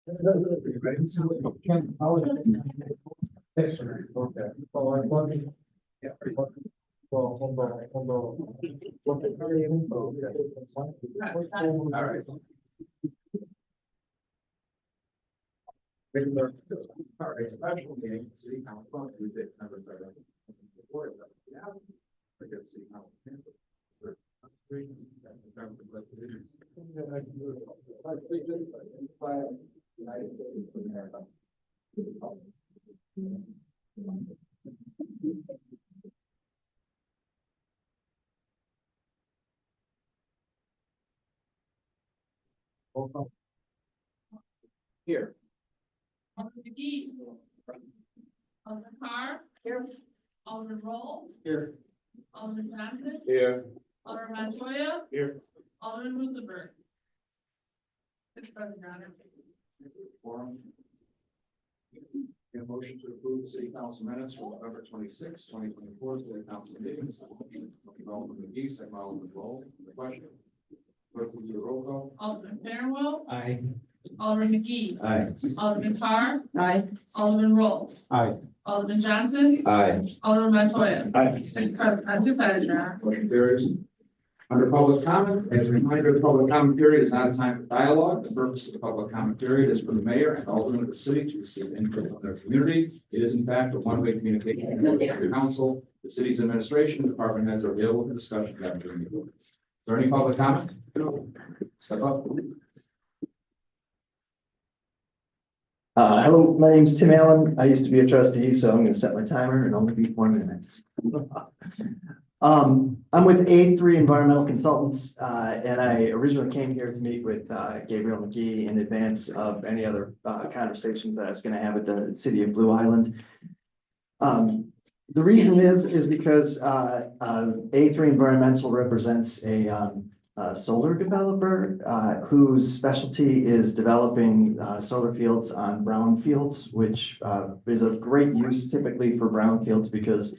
Regular, all right, special meeting, city council, Tuesday, December 7th. Yeah. I guess city council. Here. Alderman McGee. Alderman Carr. Here. Alderman Roll. Here. Alderman Johnson. Here. Alderman Montoya. Here. Alderman Ruthenberg. Six present, Your Honor. Forum. A motion to approve the city council minutes for November 26, 2024, city council meetings. Alderman McGee, second by Alderman Roll. The question. Clerk, please do a roll call. Alderman Fairwell. Aye. Alderman McGee. Aye. Alderman Carr. Aye. Alderman Roll. Aye. Alderman Johnson. Aye. Alderman Montoya. Aye. Six present, two sided, Your Honor. Motion carries. Under public comment, as a reminder, the public comment period is not a time for dialogue. The purpose of the public comment period is for the mayor and aldermen of the city to receive input from their community. It is in fact a one-way communication with the council. The city's administration and department heads are available for discussion during the meeting. Is there any public comment? Step up. Hello, my name is Tim Allen. I used to be a trustee, so I'm going to set my timer and only be 4 minutes. I'm with A3 Environmental Consultants, and I originally came here to meet with Gabriel McGee in advance of any other conversations that I was going to have with the city of Blue Island. The reason is because A3 Environmental represents a solar developer whose specialty is developing solar fields on brownfields, which is of great use typically for brownfields because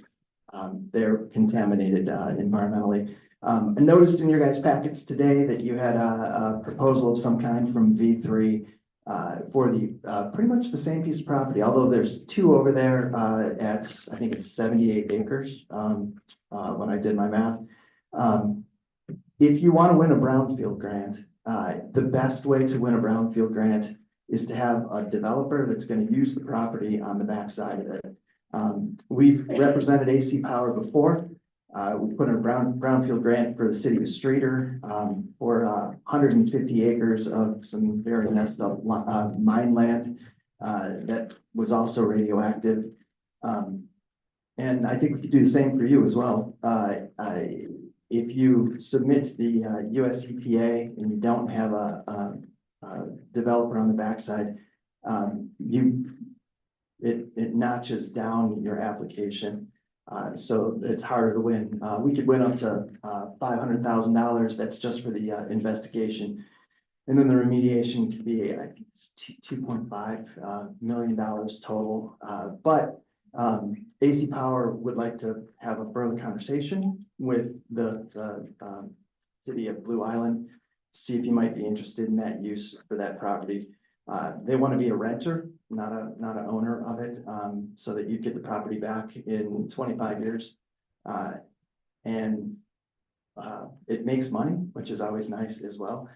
they're contaminated environmentally. I noticed in your guys' packets today that you had a proposal of some kind from V3 for the pretty much the same piece of property, although there's 2 over there at, I think it's 78 acres when I did my math. If you want to win a brownfield grant, the best way to win a brownfield grant is to have a developer that's going to use the property on the backside of it. We've represented AC Power before. We put in a brownfield grant for the city of Streator for 150 acres of some very messed up mine land that was also radioactive. And I think we could do the same for you as well. If you submit the US EPA and you don't have a developer on the backside, it notches down your application, so it's harder to win. We could win up to $500,000. That's just for the investigation, and then the remediation could be, I think it's $2.5 million total. But AC Power would like to have a further conversation with the city of Blue Island, see if you might be interested in that use for that property. They want to be a renter, not an owner of it, so that you get the property back in 25 years. And it makes money, which is always nice as well.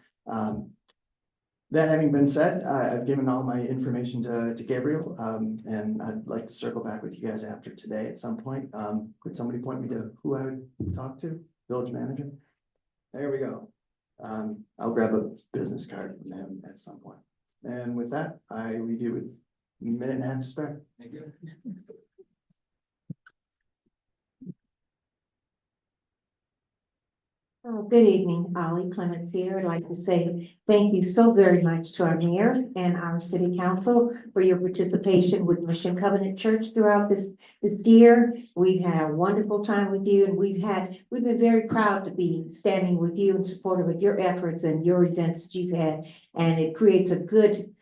That having been said, I've given all my information to Gabriel, and I'd like to circle back with you guys after today at some point. Could somebody point me to who I would talk to? Village manager? There we go. I'll grab a business card from him at some point. And with that, I leave you with a minute and a half to spare. Thank you. Good evening, Ollie Clements here. I'd like to say thank you so very much to our mayor and our city council for your participation with Mission Covenant Church throughout this year. We've had a wonderful time with you, and we've been very proud to be standing with you in support of your efforts and your events that you've had. And it creates a good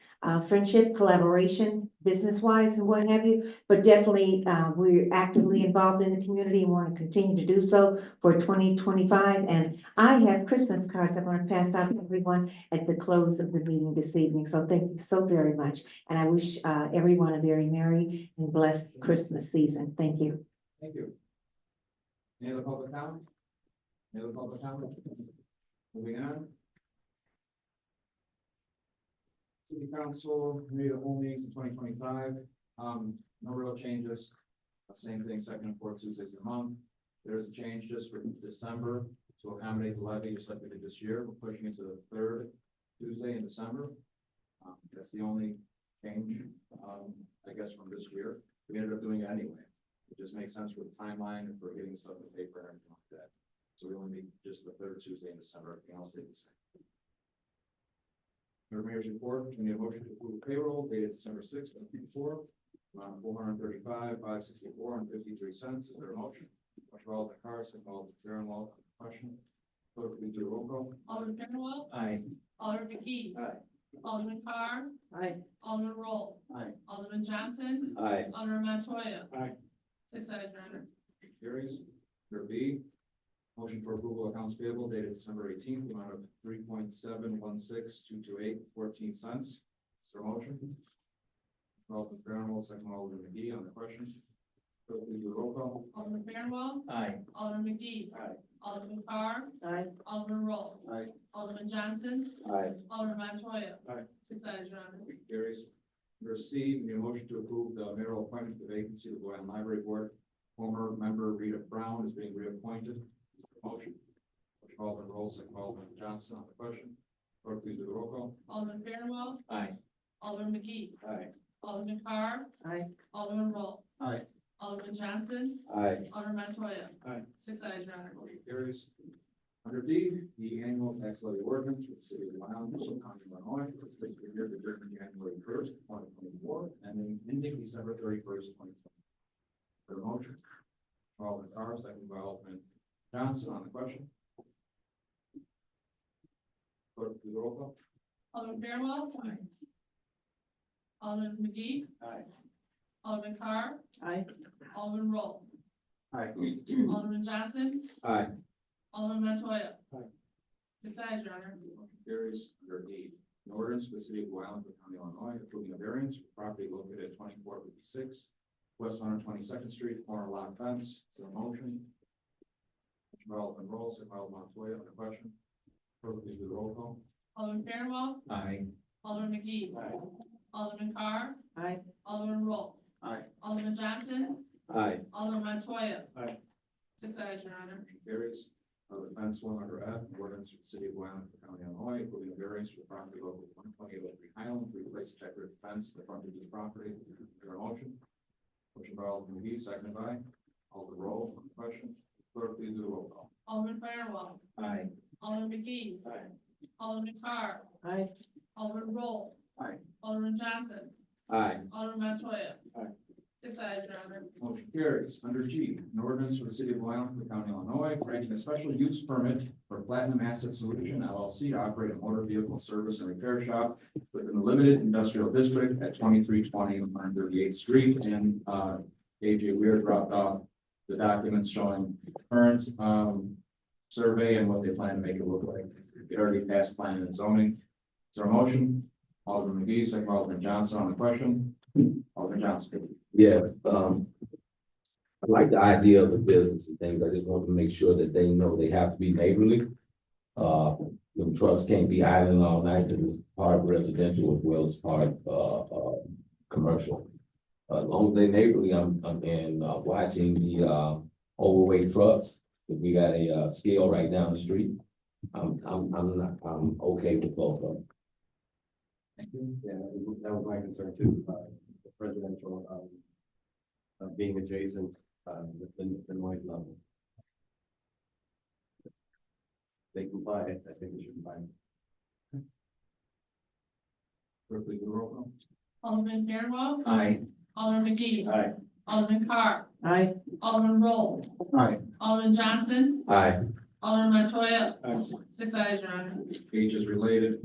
friendship, collaboration business-wise and what have you. But definitely, we're actively involved in the community and want to continue to do so for 2025. And I have Christmas cards I'm going to pass out to everyone at the close of the meeting this evening. So thank you so very much. And I wish everyone a very merry and blessed Christmas season. Thank you. Thank you. Any other public comment? Any other public comment? Moving on. City Council, committee of the whole meetings in 2025, no real changes. Same thing, second and fourth Tuesdays of the month. There's a change just for December to accommodate the levy, just like we did this year. We're pushing it to the third Tuesday in December. That's the only change, I guess, from this year. We ended up doing it anyway. It just makes sense for the timeline and for getting stuff in the paper and everything like that. So we only meet just the third Tuesday in December. Everything else stays the same. Your mayor's report, we need a motion to approve payroll dated December 6th, 2024, amount $435,564.53. Is there a motion? Motion by Alderman Carr, second by Alderman Fairwell. Question? Clerk, please do a roll call. Alderman Fairwell. Aye. Alderman McGee. Aye. Alderman Carr. Aye. Alderman Roll. Aye. Alderman Johnson. Aye. Alderman Montoya. Aye. 6 ayes, Your Honor. Carries. Under B, motion for approval of accounts payable dated December 18th, the amount of $3.716228.14. Is there a motion? Alderman Fairwell, second by Alderman McGee on the question. Clerk, please do a roll call. Alderman Fairwell. Aye. Alderman McGee. Aye. Alderman Carr. Aye. Alderman Roll. Aye. Alderman Johnson. Aye. Alderman Montoya. Aye. 6 ayes, Your Honor. Carries. Under C, we need a motion to approve the mayoral appointment to the vacancy of the Blue Island Library Board. Former member Rita Brown is being reappointed. Is there a motion? Motion by Alderman Roll, second by Alderman Johnson on the question. Clerk, please do the roll call. Alderman Fairwell. Aye. Alderman McGee. Aye. Alderman Carr. Aye. Alderman Roll. Aye. Alderman Johnson. Aye. Alderman Montoya. Aye. 6 ayes, Your Honor. Motion carries. Under D, the annual tax levy ordinance for the city of Blue Island, County of Illinois, for the fiscal year beginning January 1st, 2024, and ending December 31st, 2020. For the motion, Alderman Carr, second by Alderman Johnson on the question. Clerk, do the roll call. Alderman Fairwell. Aye. Alderman McGee. Aye. Alderman Carr. Aye. Alderman Roll. Aye. Alderman Johnson. Aye. Alderman Montoya. Aye. 6 ayes, Your Honor. Motion carries. Under E, an ordinance for the city of Blue Island, County of Illinois, approving a variance for property located at 2456 West 122nd Street, corner lot fence. Is there a motion? Motion by Alderman Roll, second by Alderman Montoya on the question. Clerk, please do the roll call. Alderman Fairwell. Aye. Alderman McGee. Aye. Alderman Carr. Aye. Alderman Roll. Aye. Alderman Johnson. Aye. Alderman Montoya. Aye. 6 ayes, Your Honor. Motion carries. The fence one under F, an ordinance for the city of Blue Island, County of Illinois, approving a variance for the property located 12803 Highland to replace a decorative fence at the front of the property. Is there a motion? Motion by Alderman McGee, seconded by Alderman Roll on the question. Clerk, please do the roll call. Alderman Fairwell. Aye. Alderman McGee. Aye. Alderman Carr. Aye. Alderman Roll. Aye. Alderman Johnson. Aye. Alderman Montoya. Aye. 6 ayes, Your Honor. Motion carries. Under G, an ordinance for the city of Blue Island, County of Illinois, granting a special use permit for Platinum Asset Solution LLC to operate a motor vehicle service and repair shop within the limited industrial district at 2320 138th Street. And AJ Weir dropped off the documents showing current survey and what they plan to make it look like. It already passed planning and zoning. Is there a motion? Alderman McGee, second by Alderman Johnson on the question. Alderman Johnson. Yeah, I like the idea of the business and things. I just want to make sure that they know they have to be neighborly. The trucks can't be idling all night because it's part residential as well as part, commercial. As long as they neighborly, I'm watching the, overweight trucks. If we got a, scale right down the street, I'm okay with both of them. Thank you. Yeah, that was my concern too, the residential, being adjacent, with the noise level. They comply, I think they should comply. Clerk, please do the roll call. Alderman Fairwell. Aye. Alderman McGee. Aye. Alderman Carr. Aye. Alderman Roll. Aye. Alderman Johnson. Aye. Alderman Montoya. Aye. 6 ayes, Your Honor. H is related.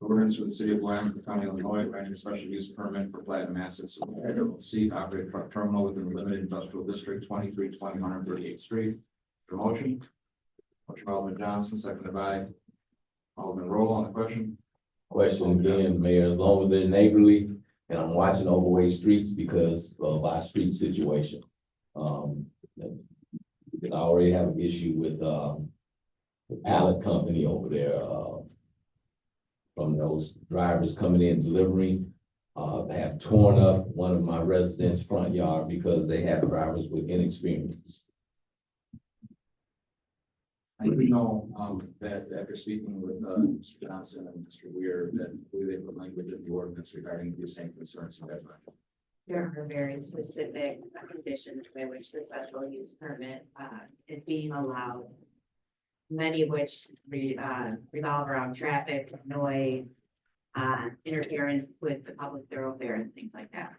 Ordinance for the city of Blue Island, County, Illinois, granting a special use permit for Platinum Assets LLC to operate a truck terminal within the limited industrial district 2320 138th Street. Motion. Motion by Alderman Johnson, seconded by Alderman Roll on the question. Question again, Mayor, as long as they're neighborly, and I'm watching overweight streets because of our street situation. Because I already have an issue with, the pallet company over there, from those drivers coming in delivering, have torn up one of my residents' front yard because they have drivers with inexperience. I do know, that after speaking with, Mr. Johnson and Mr. Weir, that they put language in the ordinance regarding the same concerns you have. There are very specific conditions by which the special use permit is being allowed. Many of which revolve around traffic, noise, interference with the public thoroughfare and things like that.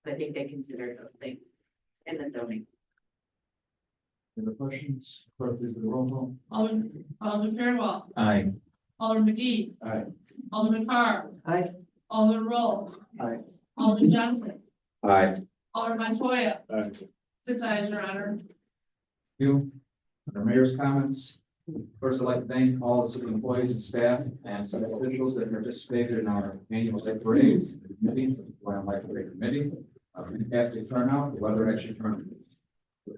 So I think they consider those things in the zoning. Any other questions? Clerk, please do the roll call. Alderman Fairwell, Aye. Alderman McGee. Aye. Alderman Carr. Aye. Alderman Roll. Aye. Alderman Johnson, Aye. Alderman Montoya. Aye. 6 ayes, your honor. Thank you. Under mayor's comments, first, I'd like to thank all the city employees and staff and city officials that participated in our annual light parade committee, Light Parade Committee. Fantastic turnout. The weather actually turned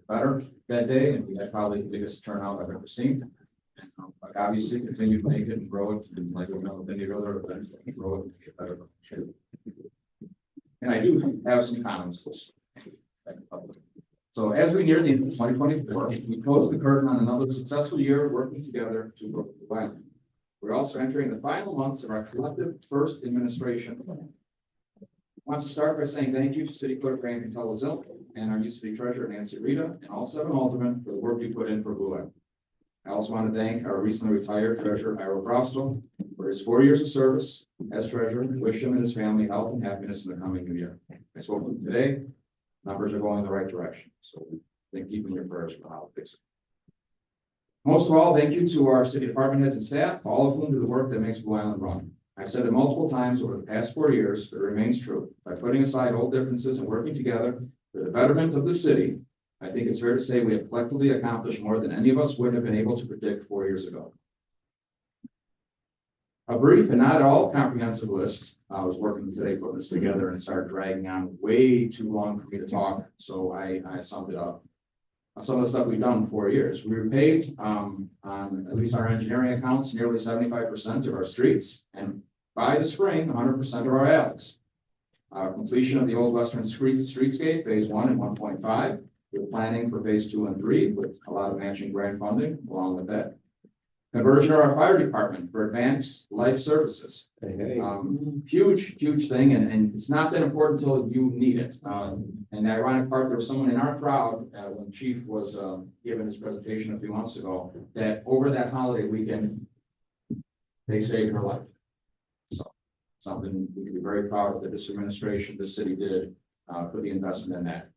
better that day, and we had probably the biggest turnout I've ever seen. And, but obviously, continue to make it and grow it, and like we know with any other events, grow it and make it better. And I do have some comments. So as we near the end of 2024, we close the curtain on another successful year working together to grow the island. We're also entering the final months of our collective first administration. I want to start by saying thank you to City Clerk Randy Telezil and our new city treasurer Nancy Rita and all 7 aldermen for the work you put in for Blue Island. I also want to thank our recently retired treasurer Ira Browstone for his 4 years of service as treasurer. Wish him and his family health and happiness in the coming new year. I spoke with him today. Numbers are going in the right direction, so thank you in your prayers for the holidays. Most of all, thank you to our city department heads and staff, all of whom do the work that makes Blue Island run. I've said it multiple times over the past 4 years, but it remains true. By putting aside old differences and working together for the betterment of the city, I think it's fair to say we have collectively accomplished more than any of us would have been able to predict 4 years ago. A brief and not at all comprehensive list. I was working today putting this together and started dragging on way too long for me to talk, so I summed it up. Some of the stuff we've done in 4 years. We were paid on at least our engineering accounts, nearly 75% of our streets, and by the spring, 100% of our alleys. Completion of the old Western Streetscape, phase 1 and 1.5. We're planning for phase 2 and 3 with a lot of matching grant funding along with that. Conversion of our fire department for advanced life services. Huge thing, and it's not that important until you need it. And the ironic part, there was someone in our crowd when Chief was giving his presentation a few months ago, that over that holiday weekend, they saved her life. So something we can be very proud of that this administration, this city did for the investment in that.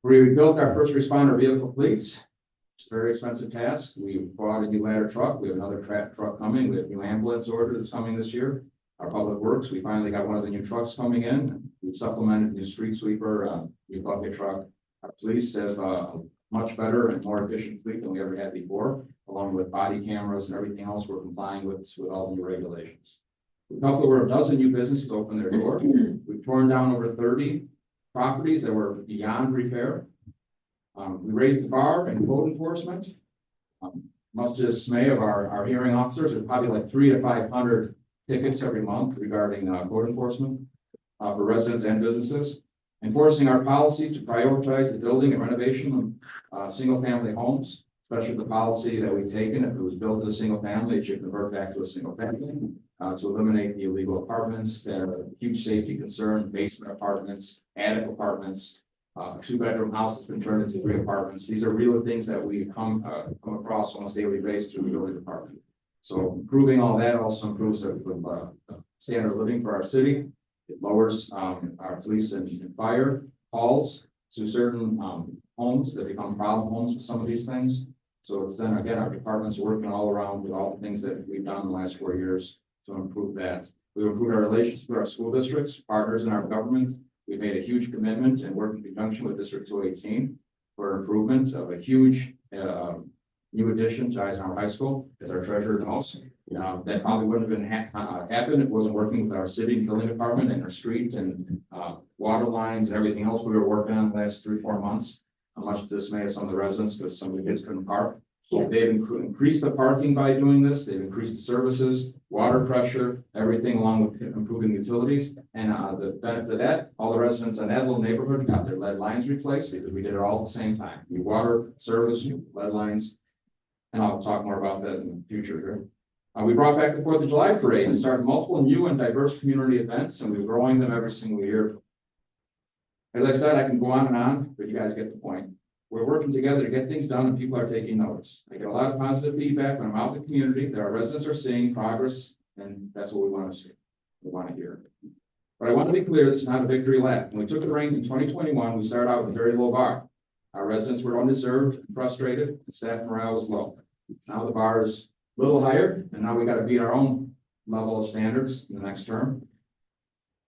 We built our first responder vehicle fleets. It's a very expensive task. We bought a new ladder truck. We have another truck coming. We have a new ambulance order that's coming this year. Our public works, we finally got one of the new trucks coming in. We've supplemented the new street sweeper, new bucket truck. Our police have a much better and more efficient fleet than we ever had before, along with body cameras and everything else we're complying with all the new regulations. A couple over a dozen new businesses opened their door. We've torn down over 30 properties that were beyond repair. We raised the bar in code enforcement. Much to the dismay of our hearing officers, there's probably like 300 to 500 tickets every month regarding code enforcement for residents and businesses. Enforcing our policies to prioritize the building and renovation of single-family homes, especially the policy that we've taken. If it was built as a single family, it should convert back to a single family to eliminate the illegal apartments that are a huge safety concern, basement apartments, attic apartments. 2-bedroom house has been turned into 3 apartments. These are real things that we come across almost daily basis through the building department. So improving all that also improves the standard of living for our city. It lowers our police and fire calls to certain homes that become problem homes with some of these things. So it's then, again, our department's working all around with all the things that we've done in the last 4 years to improve that. We've improved our relations with our school districts, partners in our government. We've made a huge commitment and worked in conjunction with District 218 for improvement of a huge, new addition to Eisenhower High School as our treasurer knows. That probably wouldn't have been happened if it wasn't working with our city and building department and our street and, water lines and everything else we were working on the last 3-4 months. Much to the dismay of some of the residents because some of the kids couldn't park. So they've increased the parking by doing this. They've increased the services, water pressure, everything along with improving utilities. And the benefit of that, all the residents in that little neighborhood got their lead lines replaced because we did it all at the same time. We water, service, lead lines. And I'll talk more about that in the future here. We brought back the 4th of July parade and started multiple new and diverse community events, and we're growing them every single year. As I said, I can go on, but you guys get the point. We're working together to get things done and people are taking notice. I get a lot of positive feedback when I'm out in the community that our residents are seeing progress, and that's what we want to see. We want to hear. But I want to be clear, this is not a victory lap. When we took the reins in 2021, we started out with a very low bar. Our residents were undeserved, frustrated, and staff morale was low. Now the bar is a little higher, and now we got to beat our own level of standards in the next term.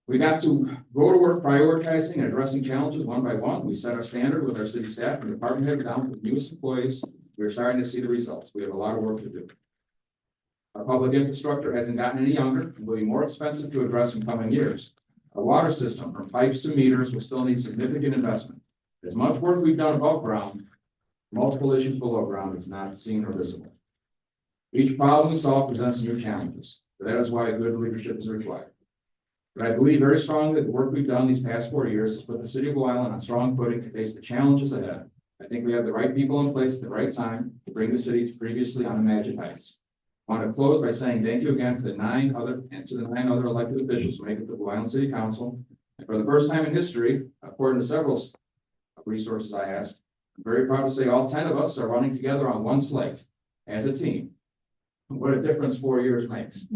We got to go to work prioritizing and addressing challenges one by one. We set our standard with our city staff and department heads down to the newest employees. We're starting to see the results. We have a lot of work to do. Our public infrastructure hasn't gotten any younger and will be more expensive to address in coming years. Our water system, from pipes to meters, will still need significant investment. As much work we've done above ground, multiple issues below ground is not seen or visible. Each problem we solve presents new challenges. But that is why good leadership is required. But I believe very strongly that the work we've done these past 4 years has put the city of Blue Island on strong footing to face the challenges ahead. I think we have the right people in place at the right time to bring the city to previously unimagined heights. I want to close by saying thank you again to the 9 other elected officials who make it to the Blue Island City Council. And for the first time in history, according to several resources I asked, I'm very proud to say all 10 of us are running together on one slate as a team. What a difference 4 years makes.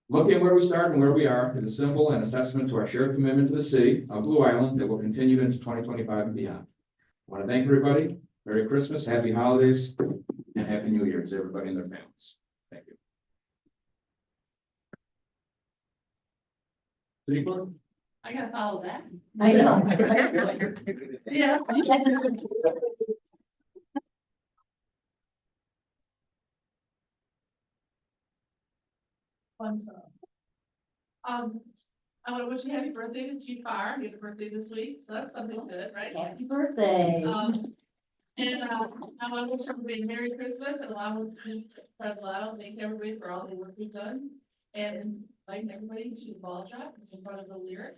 Looking at where we start and where we are is a symbol and a testament to our shared commitment to the city of Blue Island that will continue into 2025 and beyond. I want to thank everybody. Merry Christmas, Happy Holidays, and Happy New Year to everybody and their families. Thank you. City Clerk? I gotta follow that. I know. Yeah. Fun stuff. I want to wish you happy birthday to Chief Barr. He had a birthday this week, so that's something good, right? Happy birthday. And I want to wish everybody a Merry Christmas and allow me to spread loud. Thank everybody for all the work we've done. And invite everybody to the ball drop. It's in front of the Lyric.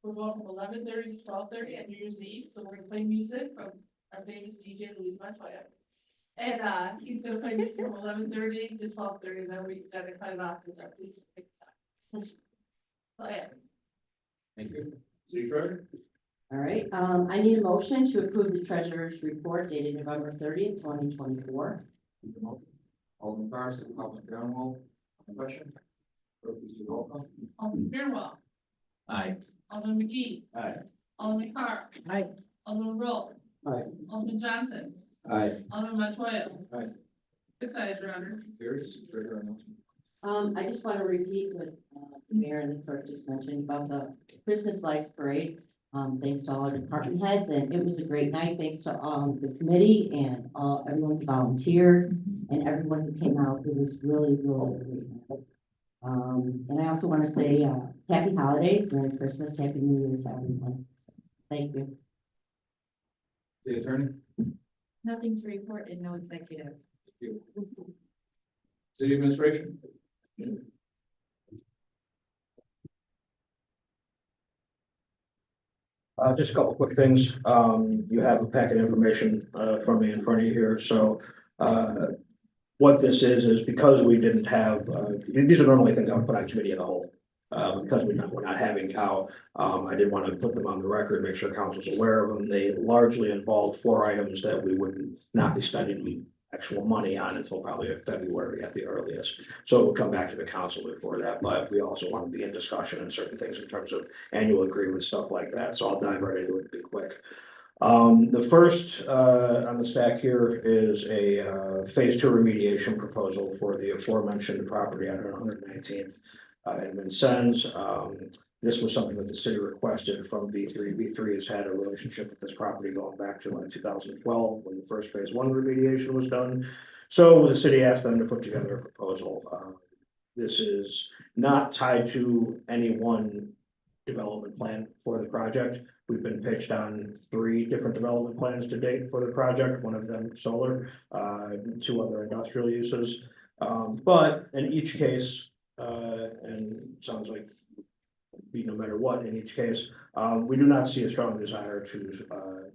We're going from 11:30 to 12:30 on New Year's Eve. So we're gonna play music from our famous DJ Luis Montoya. And he's gonna play music from 11:30 to 12:30, and then we gotta cut it off because our police pick us up. So yeah. Thank you. City Treasurer? All right, I need a motion to approve the treasurer's report dated November 30th, 2024. Alderman Carson, Alderman Fairwell, question? Clerk, please do the roll call. Alderman Fairwell. Aye. Alderman McGee. Aye. Alderman Carr. Aye. Alderman Roll. Aye. Alderman Johnson. Aye. Alderman Montoya. Aye. 6 ayes, Your Honor. Carries. Treasurer, announcement. I just want to repeat what the mayor and the clerk just mentioned about the Christmas lights parade. Thanks to all our department heads, and it was a great night. Thanks to the committee and everyone who volunteered and everyone who came out. It was really, really great. And I also want to say happy holidays, Merry Christmas, Happy New Year to everyone. Thank you. City Attorney? Nothing to report and no executive. Thank you. City Administration? Just a couple quick things. You have a packet of information from me in front of you here. So what this is because we didn't have, these are normally things I would put on committee of the whole. Because we're not having COW, I did want to put them on the record, make sure council's aware of them. They largely involve 4 items that we would not be spending actual money on until probably February at the earliest. So we'll come back to the council before that, but we also want to be in discussion on certain things in terms of annual agreements, stuff like that. So I'll dive right into it, be quick. The first, on the stack here is a, phase 2 remediation proposal for the aforementioned property on 119th, in Vincennes. This was something that the city requested from V3. V3 has had a relationship with this property going back to like 2012, when the first phase 1 remediation was done. So the city asked them to put together a proposal. This is not tied to any one development plan for the project. We've been pitched on 3 different development plans to date for the project, one of them solar, 2 other industrial uses. But in each case, and sounds like be no matter what in each case, we do not see a strong desire to,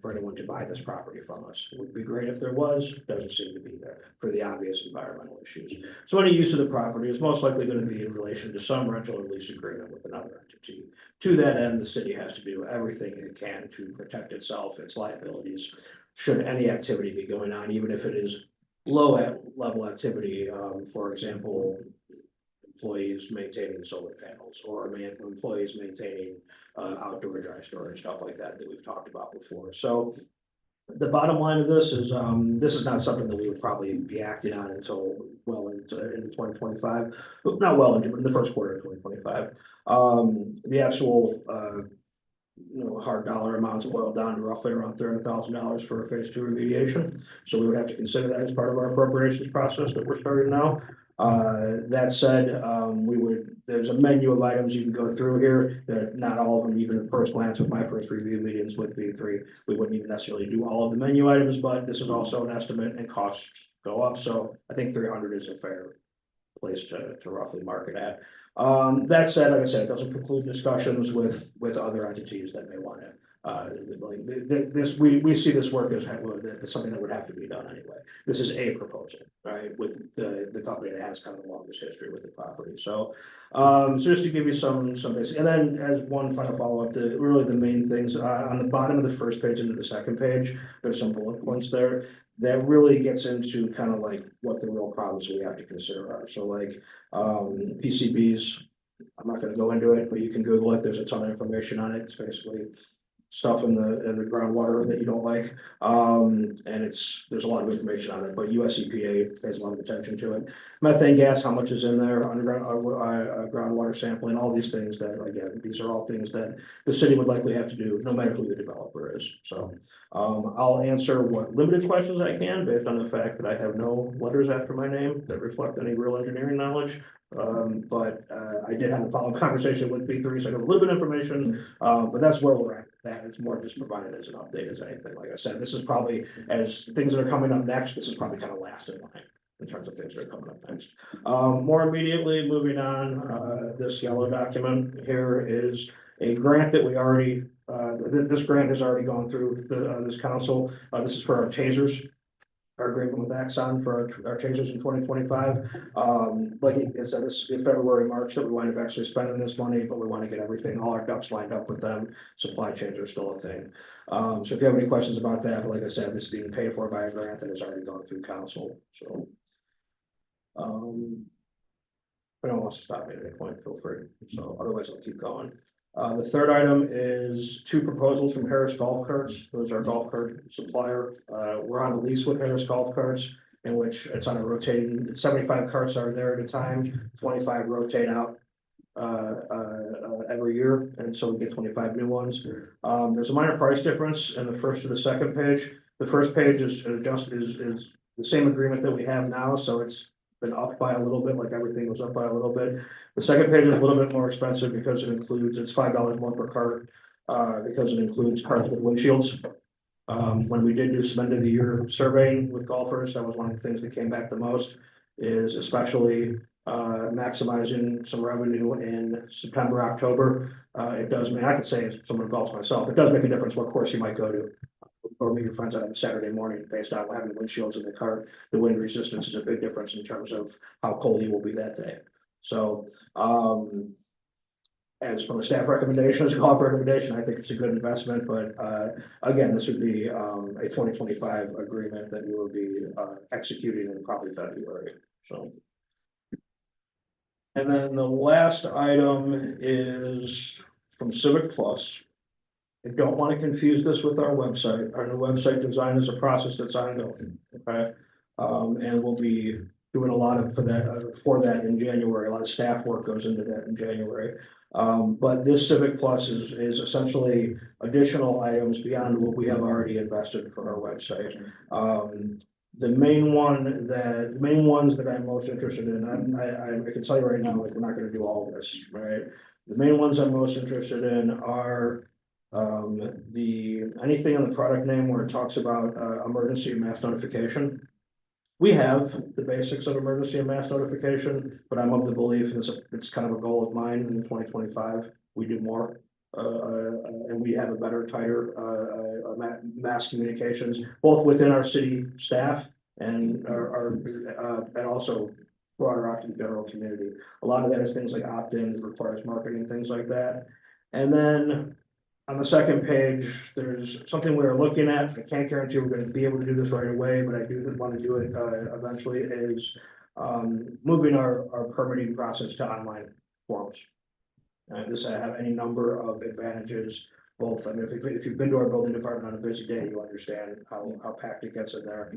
for anyone to buy this property from us. It would be great if there was, doesn't seem to be there for the obvious environmental issues. So any use of the property is most likely going to be in relation to some rental or lease agreement with another entity. To that end, the city has to do everything it can to protect itself, its liabilities, should any activity be going on, even if it is low level activity, for example, employees maintaining solar panels or employees maintaining outdoor dry storage, stuff like that we've talked about before. So the bottom line of this is not something that we would probably be acting on until well into 2025, not well into the first quarter of 2025. The actual hard dollar amounts boil down to roughly around $300,000 for a phase 2 remediation. So we would have to consider that as part of our appropriations process that we're starting now. That said, there's a menu of items you can go through here that not all of them, even at first glance with my first review meetings with V3, we wouldn't even necessarily do all of the menu items, but this is also an estimate and costs go up. So I think 300 is a fair place to roughly mark it at. That said, like I said, it doesn't preclude discussions with other entities that may want to. We see this work as something that would have to be done anyway. This is a proposal, right, with the company that has kind of the longest history with the property. So, so just to give you some basic, and then as one final follow up, really the main things on the bottom of the first page into the second page, there's some bullet points there that really gets into kind of like what the real problems we have to consider are. So like PCBs, I'm not going to go into it, but you can Google it. There's a ton of information on it. It's basically stuff in the groundwater that you don't like. And there's a lot of information on it, but US EPA pays a lot of attention to it. Methane gas, how much is in there, underground groundwater sampling, all these things that, again, these are all things that the city would likely have to do no matter who the developer is. So I'll answer what limited questions I can based on the fact that I have no letters after my name that reflect any real engineering knowledge. But I did have a follow-up conversation with V3, so I got a little bit of information, but that's where we're at. That is more just provided as an update as anything. Like I said, this is probably, as things that are coming up next, this is probably kind of last in line in terms of things that are coming up next. More immediately, moving on, this yellow document here is a grant that we already, this grant has already gone through this council. This is for our tasers. Our agreement with Axon for our tasers in 2025. Like I said, this is February, March that we wind up actually spending this money, but we want to get everything, all our ducks lined up with them. Supply chains are still a thing. So if you have any questions about that, but like I said, this is being paid for by a grant that has already gone through council. So if anyone wants to stop me at any point, feel free. So otherwise I'll keep going. The third item is 2 proposals from Harris Golf Carts. Those are golf cart supplier. We're on a lease with Harris Golf Carts, in which it's on a rotating, 75 carts are there at a time, 25 rotate out every year, and so we get 25 new ones. There's a minor price difference in the first to the second page. The first page is the same agreement that we have now, so it's been up by a little bit, like everything was up by a little bit. The second page is a little bit more expensive because it's $5 more per cart, because it includes carts with windshields. When we did do some end of the year surveying with golfers, that was one of the things that came back the most, is especially maximizing some revenue in September, October. It does mean, I could say as someone who golfs myself, it does make a difference what course you might go to, or meet your friends on a Saturday morning based on having windshields in the cart. The wind resistance is a big difference in terms of how cold you will be that day. So as from a staff recommendation, as a golf recommendation, I think it's a good investment, but again, this would be a 2025 agreement that we will be executing in probably February. So, and then the last item is from Civic Plus. I don't want to confuse this with our website. Our new website design is a process that's ongoing, okay? And we'll be doing a lot of for that in January. A lot of staff work goes into that in January. But this Civic Plus is essentially additional items beyond what we have already invested for our website. The main ones that I'm most interested in, I can tell you right now, like, we're not gonna do all of this, right? The main ones I'm most interested in are anything on the product name where it talks about emergency and mass notification. We have the basics of emergency and mass notification, but I'm of the belief, and it's kind of a goal of mine in 2025, we do more. And we have a better, tighter mass communications, both within our city staff and and also broader out to the general community. A lot of that is things like opt-in, requires marketing, things like that. And then on the second page, there's something we're looking at. I can't guarantee we're gonna be able to do this right away, but I do want to do it eventually, is moving our permitting process to online forms. This I have any number of advantages, both, I mean, if you've been to our building department on a busy day, you understand how packed it gets in there.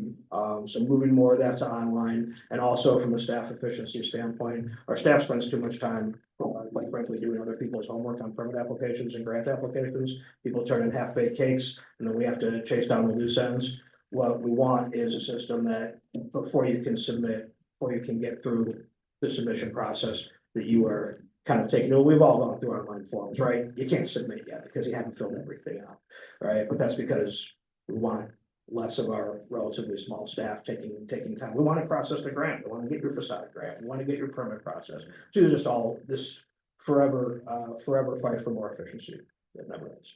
So moving more of that to online, and also from a staff efficiency standpoint, our staff spends too much time, quite frankly, doing other people's homework on permit applications and grant applications. People turn in half-baked cakes, and then we have to chase down the loose ends. What we want is a system that before you can submit, before you can get through the submission process, that you are kind of taking, we've all gone through online forms, right? You can't submit yet because you haven't filled everything out, right? But that's because we want less of our relatively small staff taking time. We want to process the grant. We want to get your facade grant. We want to get your permit process. So it's just all this forever fight for more efficiency. That never ends.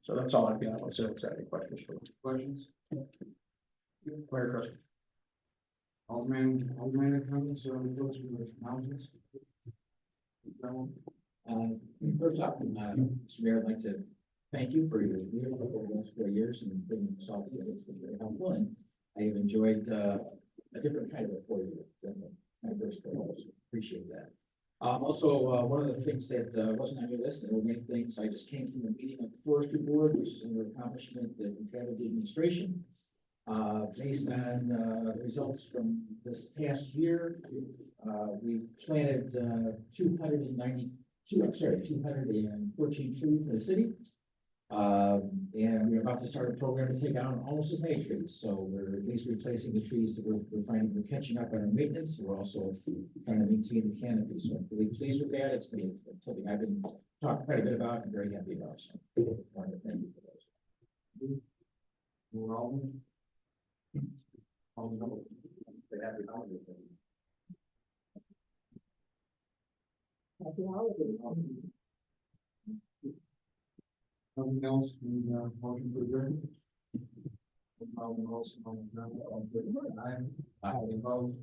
So that's all I've got. Let's see if there's any questions for me. Questions? Mayor Trustee. Alderman comments or reports from the announcements? First up, Mr. Mayor, I'd like to thank you for your leadership over the last 4 years and bringing us all together. It's been very helpful, and I have enjoyed a different kind of a 4 year than my first 4 years. Appreciate that. Also, one of the things that wasn't on your list, and will make things, I just came from a meeting of the Forestry Board, which is under accomplishment that we had with the administration. Based on results from this past year, we planted 214 trees in the city. And we're about to start a program to take out almost as many trees. So we're at least replacing the trees that we're finding we're catching up on our maintenance. We're also trying to maintain the canopy. So I'm really pleased with that. It's been something I've been talking quite a bit about and very happy about. So I wanted to thank you for those. We're all they have the holiday. Nothing else, motion to adjourn? All in favor? Aye. Opposed?